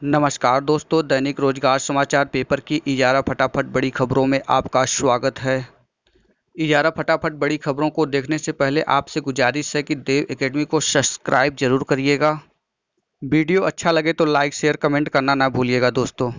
नमस्कार दोस्तों, दैनिक रोजगार समाचार पेपर की इजारा फटाफट बड़ी खबरों में आपका स्वागत है। इजारा फटाफट बड़ी खबरों को देखने से पहले आपसे गुजारिश है कि देव एकेडमी को सब्सक्राइब जरूर करिएगा। वीडियो अच्छा लगे तो लाइक शेयर कमेंट करना ना भूलिएगा दोस्तों।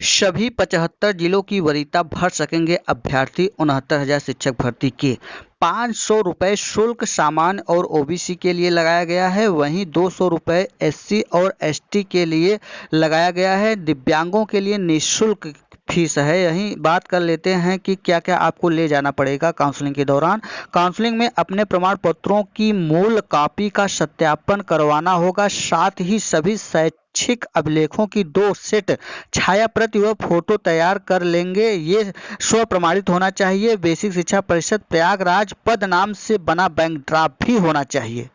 सभी 75 जिलों की वरीयता भर सकेंगे अभ्यर्थी। 69,000 शिक्षक भर्ती के 500 रुपये शुल्क सामान्य और ओबीसी के लिए लगाया गया है। वहीं 200 रुपये एससी और एसटी के लिए लगाया गया है। दिव्यांगों के लिए निःशुल्क फीस है। यहीं बात कर लेते हैं कि क्या क्या आपको ले जाना पड़ेगा काउंसलिंग के दौरान। काउंसलिंग में अपने प्रमाण पत्रों की मूल कॉपी का सत्यापन करवाना होगा। साथ ही सभी शैक्षिक अभिलेखों की 2 सेट छाया प्रति व फोटो तैयार कर लेंगे। ये स्व प्रमाणित होना चाहिए। बेसिक शिक्षा परिषद प्रयागराज पद नाम से बना बैंक ड्राफ्ट भी होना चाहिए।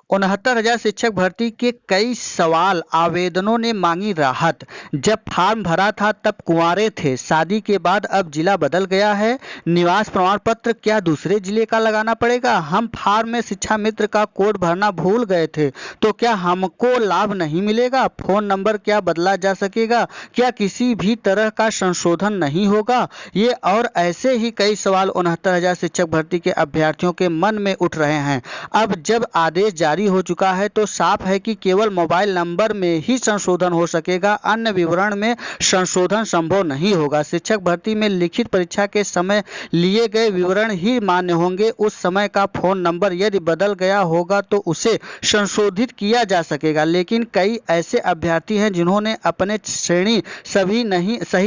69,000 शिक्षक भर्ती के कई सवाल। आवेदनों ने मांगी राहत। जब फॉर्म भरा था तब कुंवारे थे, शादी के बाद अब जिला बदल गया है। निवास प्रमाण पत्र क्या दूसरे जिले का लगाना पड़ेगा? हम फॉर्म में शिक्षा मित्र का कोड भरना भूल गए थे, तो क्या हमको लाभ नहीं मिलेगा? फोन नंबर क्या बदला जा सकेगा? क्या किसी भी तरह का संशोधन नहीं होगा? ये और ऐसे ही कई सवाल 69,000 शिक्षक भर्ती के अभ्यर्थियों के मन में उठ रहे हैं। अब जब आदेश जारी हो चुका है तो साफ है कि केवल मोबाइल नंबर में ही संशोधन हो सकेगा, अन्य विवरण में संशोधन संभव नहीं होगा। शिक्षक भर्ती में लिखित परीक्षा के समय लिए गए विवरण ही मान्य होंगे। उस समय का फोन नंबर यदि बदल गया होगा तो उसे संशोधित किया जा सकेगा। लेकिन कई ऐसे अभ्यर्थी हैं जिन्होंने अपने श्रेणी सही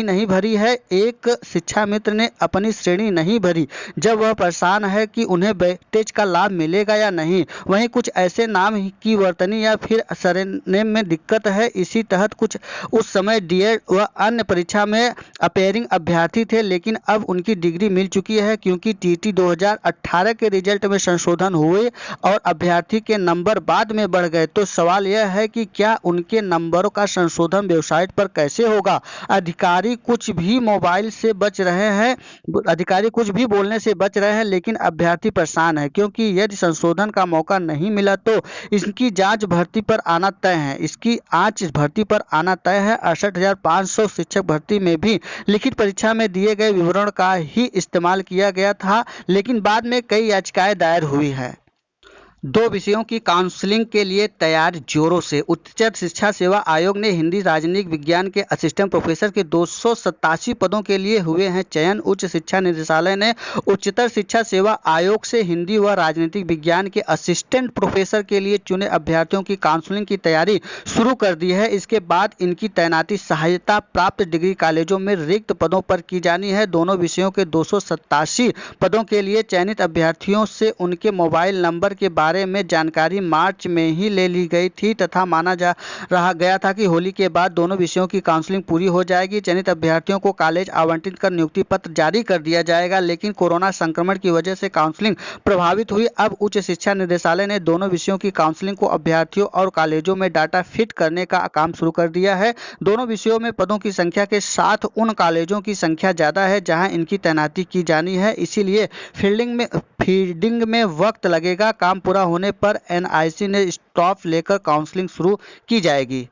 नहीं भरी है। एक शिक्षा मित्र ने अपनी श्रेणी नहीं भरी, जब वह परेशान है कि उन्हें वेटेज का लाभ मिलेगा या नहीं। वहीं कुछ ऐसे नाम की वर्तनी या फिर सरनेम में दिक्कत है। इसी तहत कुछ उस समय डीएड व अन्य परीक्षा में अपेयरिंग अभ्यर्थी थे, लेकिन अब उनकी डिग्री मिल चुकी है क्योंकि टीटी 2018 के रिजल्ट में संशोधन हुए और अभ्यर्थी के नंबर बाद में बढ़ गए। तो सवाल यह है कि क्या उनके नंबरों का संशोधन वेबसाइट पर कैसे होगा? अधिकारी कुछ भी मोबाइल से बच रहे हैं, अधिकारी कुछ भी बोलने से बच रहे हैं, लेकिन अभ्यर्थी परेशान है क्योंकि यदि संशोधन का मौका नहीं मिला तो इसकी जांच भर्ती पर आना तय है। इसकी आंच भर्ती पर आना तय है। 68,500 शिक्षक भर्ती में भी लिखित परीक्षा में दिए गए विवरण का ही इस्तेमाल किया गया था, लेकिन बाद में कई याचिकाएं दायर हुई है। 2 विषयों की काउंसलिंग के लिए तैयार जोरों से। उच्चतर शिक्षा सेवा आयोग ने हिंदी राजनीतिक विज्ञान के असिस्टेंट प्रोफेसर के 287 पदों के लिए हुए हैं चयन। उच्च शिक्षा निदेशालय ने उच्चतर शिक्षा सेवा आयोग से हिंदी व राजनीतिक विज्ञान के असिस्टेंट प्रोफेसर के लिए चुने अभ्यर्थियों की काउंसलिंग की तैयारी शुरू कर दी है। इसके बाद इनकी तैनाती सहायता प्राप्त डिग्री कॉलेजों में रिक्त पदों पर की जानी है। दोनों विषयों के 287 पदों के लिए चयनित अभ्यर्थियों से उनके मोबाइल नंबर के बारे में जानकारी मार्च में ही ले ली गई थी तथा माना जा रहा गया था कि होली के बाद दोनों विषयों की काउंसलिंग पूरी हो जाएगी। चयनित अभ्यर्थियों को कॉलेज आवंटित कर नियुक्ति पत्र जारी कर दिया जाएगा, लेकिन कोरोना संक्रमण की वजह से काउंसलिंग प्रभावित हुई। अब उच्च शिक्षा निदेशालय ने दोनों विषयों की काउंसलिंग को अभ्यर्थियों और कॉलेजों में डाटा फिट करने का काम शुरू कर दिया है। दोनों विषयों में पदों की संख्या के साथ उन कॉलेजों की संख्या ज्यादा है जहां इनकी तैनाती की जानी है, इसीलिए फील्डिंग में वक्त लगेगा। काम पूरा होने पर एनआईसी ने स्टाफ लेकर काउंसलिंग शुरू की जाएगी।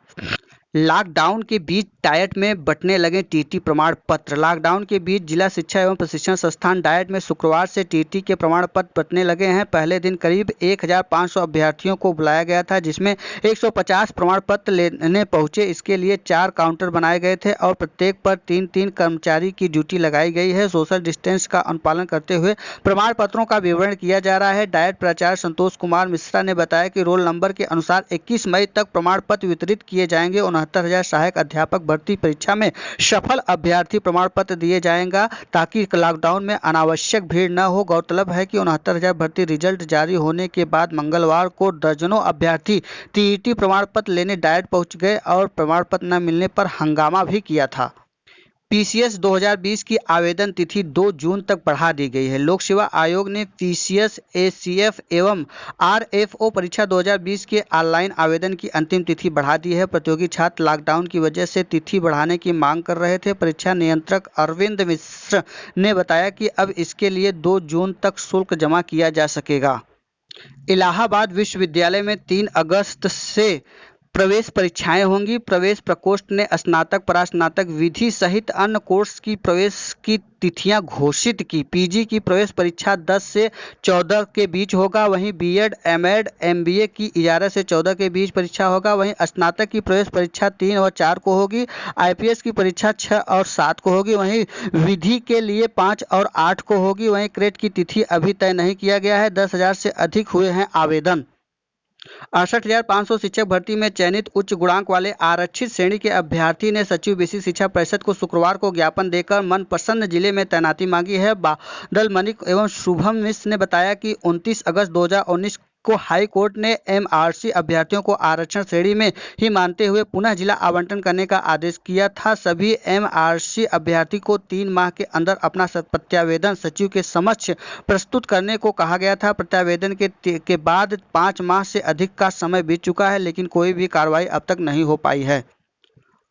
लॉकडाउन के बीच डायट में बंटने लगे टीटी प्रमाण पत्र। लॉकडाउन के बीच जिला शिक्षा एवं प्रशिक्षण संस्थान डायट में शुक्रवार से टीटी के प्रमाण पत्र बंटने लगे हैं। पहले दिन करीब 1,500 अभ्यर्थियों को बुलाया गया था, जिसमें 150 प्रमाण पत्र लेने पहुंचे। इसके लिए 4 काउंटर बनाए गए थे और प्रत्येक पर 3-3 कर्मचारी की ड्यूटी लगाई गई है। सोशल डिस्टेंस का अनुपालन करते हुए प्रमाण पत्रों का विवरण किया जा रहा है। डायट प्राचार्य संतोष कुमार मिश्रा ने बताया कि रोल नंबर के अनुसार 21 मई तक प्रमाण पत्र वितरित किए जाएंगे। 69,000 सहायक अध्यापक भर्ती परीक्षा में सफल अभ्यर्थी प्रमाण पत्र दिए जाएगा ताकि लॉकडाउन में अनावश्यक भीड़ न हो। गौरतलब है कि 69,000 भर्ती रिजल्ट जारी होने के बाद मंगलवार को दर्जनों अभ्यर्थी टीईटी प्रमाण पत्र लेने डायट पहुंच गए और प्रमाण पत्र न मिलने पर हंगामा भी किया था। पीसीएस 2020 की आवेदन तिथि 2 जून तक बढ़ा दी गई है। लोक सेवा आयोग ने पीसीएस, एसीएफ एवं आरएफओ परीक्षा 2020 के ऑनलाइन आवेदन की अंतिम तिथि बढ़ा दी है। प्रतियोगी छात्र लॉकडाउन की वजह से तिथि बढ़ाने की मांग कर रहे थे। परीक्षा नियंत्रक अरविंद मिश्र ने बताया कि अब इसके लिए 2 जून तक शुल्क जमा किया जा सकेगा। इलाहाबाद विश्वविद्यालय में 3 अगस्त से प्रवेश परीक्षाएं होंगी। प्रवेश प्रकोष्ठ ने स्नातक, परास्नातक, विधि सहित अन्य कोर्स की प्रवेश की तिथियां घोषित की। पीजी की प्रवेश परीक्षा 10 से 14 के बीच होगा। वहीं बीएड, एमएड, एमबीए की 11 से 14 के बीच परीक्षा होगा। वहीं स्नातक की प्रवेश परीक्षा 3 और 4 को होगी। आईपीएस की परीक्षा 6 और 7 को होगी। वहीं विधि के लिए 5 और 8 को होगी। वहीं क्रेट की तिथि अभी तय नहीं किया गया है। 10,000 से अधिक हुए हैं आवेदन। 68,500 शिक्षक भर्ती में चयनित उच्च गुणांक वाले आरक्षित श्रेणी के अभ्यर्थी ने सचिव बीसी शिक्षा परिषद को शुक्रवार को ज्ञापन देकर मनपसंद जिले में तैनाती मांगी है। बादल मलिक एवं शुभम मिश्र ने बताया कि 29 अगस्त 2019 को हाई कोर्ट ने एमआरसी अभ्यर्थियों को आरक्षण श्रेणी में ही मानते हुए पुनः जिला आवंटन करने का आदेश किया था। सभी एमआरसी अभ्यर्थी को 3 माह के अंदर अपना प्रत्यावेदन सचिव के समक्ष प्रस्तुत करने को कहा गया था। प्रत्यावेदन के बाद 5 माह से अधिक का समय बीत चुका है, लेकिन कोई भी कार्रवाई अब तक नहीं हो पाई है।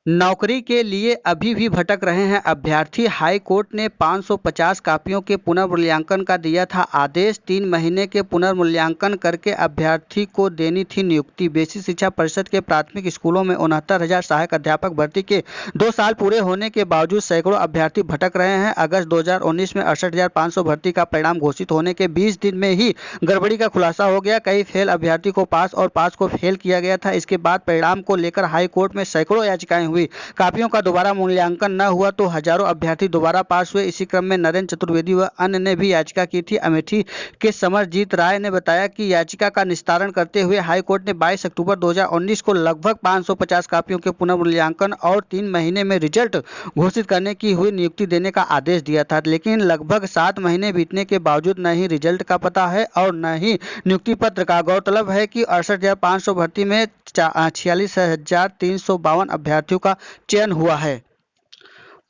नौकरी के लिए अभी भी भटक रहे हैं अभ्यर्थी। हाई कोर्ट ने 550 कापियों के पुनर्मूल्यांकन का दिया था आदेश। 3 महीने के पुनर्मूल्यांकन करके अभ्यर्थी को देनी थी नियुक्ति। बेसिक शिक्षा परिषद के प्राथमिक स्कूलों में 69,000 सहायक अध्यापक भर्ती के 2 साल पूरे होने के बावजूद सैकड़ों अभ्यर्थी भटक रहे हैं। अगस्त 2019 में 68,500 भर्ती का परिणाम घोषित होने के 20 दिन में ही गड़बड़ी का खुलासा हो गया। कई फेल अभ्यर्थी को पास और 5 को फेल किया गया था। इसके बाद परिणाम को लेकर हाई कोर्ट में सैकड़ों याचिकाएं हुई। कापियों का दोबारा मूल्यांकन न हुआ तो हजारों अभ्यर्थी दोबारा पास हुए। इसी क्रम में नरेंद्र चतुर्वेदी व अन्य ने भी याचिका की थी। अमेठी के समरजीत राय ने बताया कि याचिका का निस्तारण करते हुए हाई कोर्ट ने 22 अक्टूबर 2019 को लगभग 550 कापियों के पुनर्मूल्यांकन और 3 महीने में रिजल्ट घोषित करने की हुई नियुक्ति देने का आदेश दिया था। लेकिन लगभग 7 महीने बीतने के बावजूद न ही रिजल्ट का पता है और न ही नियुक्ति पत्र का। गौरतलब है कि 68,500 भर्ती में 46,352 अभ्यर्थियों का चयन हुआ है।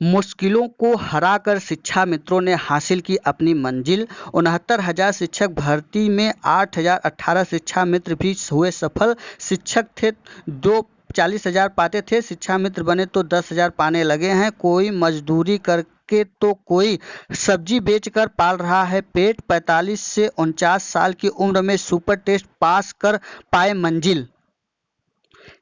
मुश्किलों को हराकर शिक्षा मित्रों ने हासिल की अपनी मंजिल। 69,000 शिक्षक भर्ती में 8,018 शिक्षा मित्र भी हुए सफल। शिक्षक थे 40,000 पाते थे, शिक्षा मित्र बने तो 10,000 पाने लगे हैं। कोई मजदूरी करके तो कोई सब्जी बेचकर पाल रहा है पेट। 45 से 49 साल की उम्र में सुपर टेस्ट पास कर पाए मंजिल।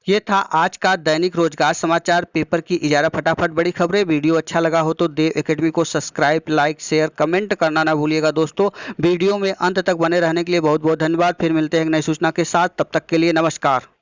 ये था आज का दैनिक रोजगार समाचार पेपर की इजारा फटाफट बड़ी खबरें। वीडियो अच्छा लगा हो तो देव एकेडमी को सब्सक्राइब, लाइक, शेयर, कमेंट करना ना भूलिएगा दोस्तों। वीडियो में अंत तक बने रहने के लिए बहुत बहुत धन्यवाद। फिर मिलते हैं एक नई सूचना के साथ, तब तक के लिए नमस्कार।